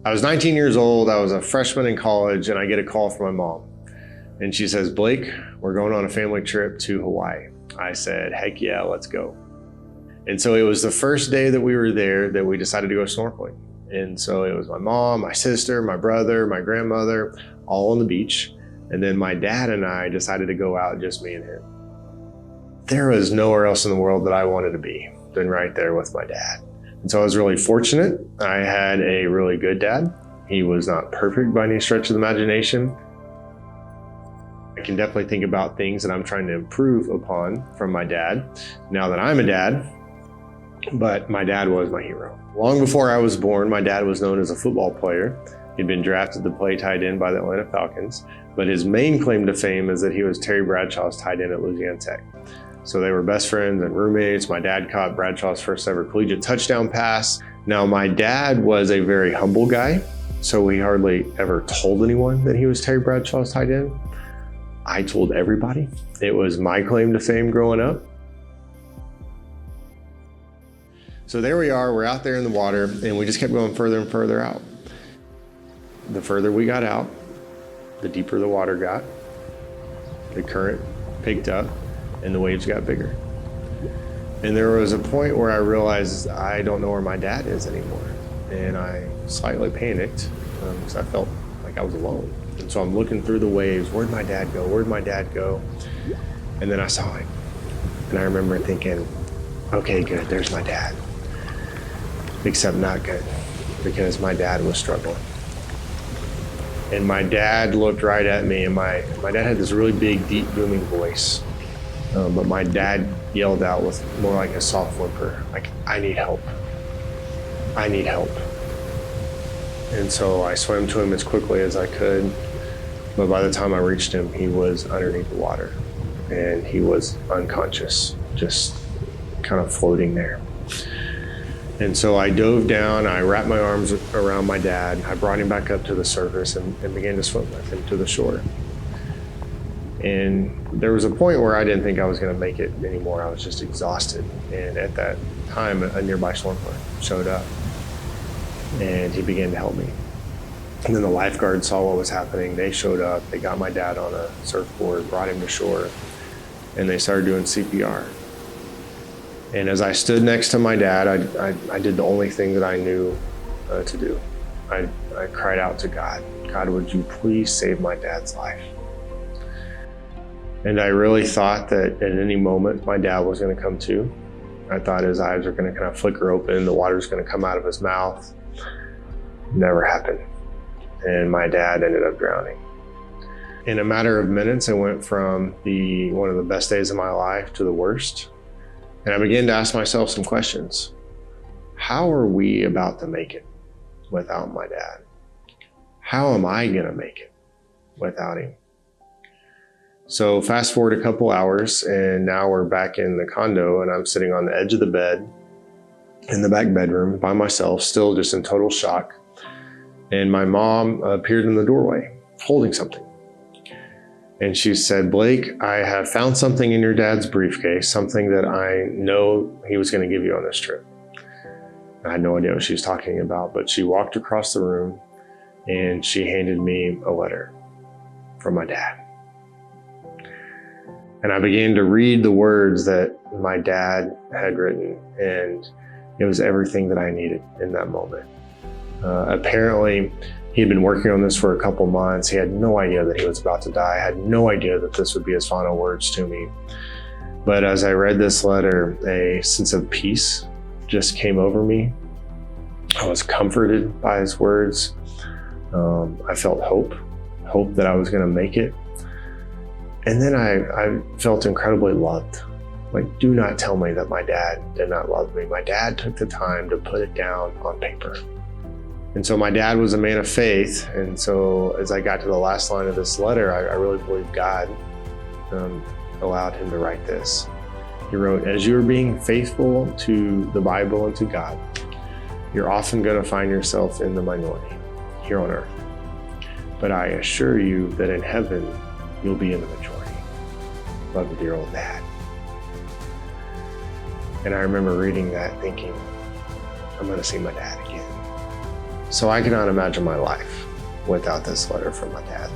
I was 19 years old, I was a freshman in college, and I get a call from my mom. And she says, Blake, we're going on a family trip to Hawaii. I said, heck yeah, let's go. And so it was the first day that we were there that we decided to go snorkeling. And so it was my mom, my sister, my brother, my grandmother, all on the beach. And then my dad and I decided to go out, just me and him. There was nowhere else in the world that I wanted to be than right there with my dad. And so I was really fortunate. I had a really good dad. He was not perfect by any stretch of the imagination. I can definitely think about things that I'm trying to improve upon from my dad now that I'm a dad, but my dad was my hero. Long before I was born, my dad was known as a football player. He'd been drafted to play tight end by the Atlanta Falcons, but his main claim to fame is that he was Terry Bradshaw's tight end at Louisiana Tech. So they were best friends and roommates. My dad caught Bradshaw's first ever collegiate touchdown pass. Now, my dad was a very humble guy, so he hardly ever told anyone that he was Terry Bradshaw's tight end. I told everybody. It was my claim to fame growing up. So there we are, we're out there in the water, and we just kept going further and further out. The further we got out, the deeper the water got, the current picked up, and the waves got bigger. And there was a point where I realized I don't know where my dad is anymore. And I slightly panicked because I felt like I was alone. And so I'm looking through the waves, where'd my dad go? Where'd my dad go? And then I saw him. And I remember thinking, okay, good, there's my dad. Except not good, because my dad was struggling. And my dad looked right at me, and my dad had this really big, deep, booming voice. But my dad yelled out with more like a soft whimper, like, I need help. I need help. And so I swam to him as quickly as I could. But by the time I reached him, he was underneath the water and he was unconscious, just kind of floating there. And so I dove down, I wrapped my arms around my dad, I brought him back up to the surface and began to swim with him to the shore. And there was a point where I didn't think I was gonna make it anymore. I was just exhausted. And at that time, a nearby snorkeler showed up and he began to help me. And then the lifeguards saw what was happening. They showed up, they got my dad on a surfboard, brought him to shore, and they started doing CPR. And as I stood next to my dad, I did the only thing that I knew to do. I cried out to God, God, would you please save my dad's life? And I really thought that at any moment my dad was gonna come to. I thought his eyes were gonna kind of flicker open, the water's gonna come out of his mouth. Never happened. And my dad ended up drowning. In a matter of minutes, I went from one of the best days of my life to the worst. And I began to ask myself some questions. How are we about to make it without my dad? How am I gonna make it without him? So fast forward a couple hours, and now we're back in the condo, and I'm sitting on the edge of the bed in the back bedroom by myself, still just in total shock. And my mom appeared in the doorway holding something. And she said, Blake, I have found something in your dad's briefcase, something that I know he was going to give you on this trip. I had no idea what she was talking about, but she walked across the room and she handed me a letter from my dad. And I began to read the words that my dad had written, and it was everything that I needed in that moment. Apparently, he had been working on this for a couple months. He had no idea that he was about to die. I had no idea that this would be his final words to me. But as I read this letter, a sense of peace just came over me. I was comforted by his words. I felt hope that I was gonna make it. And then I felt incredibly loved. Like, do not tell me that my dad did not love me. My dad took the time to put it down on paper. And so my dad was a man of faith. And so as I got to the last line of this letter, I really believe God allowed him to write this. He wrote, as you are being faithful to the Bible and to God, you're often going to find yourself in the minority here on earth. But I assure you that in heaven, you'll be in the majority. Love with your old dad. And I remember reading that thinking, I'm going to see my dad again. So I cannot imagine my life without this letter from my dad.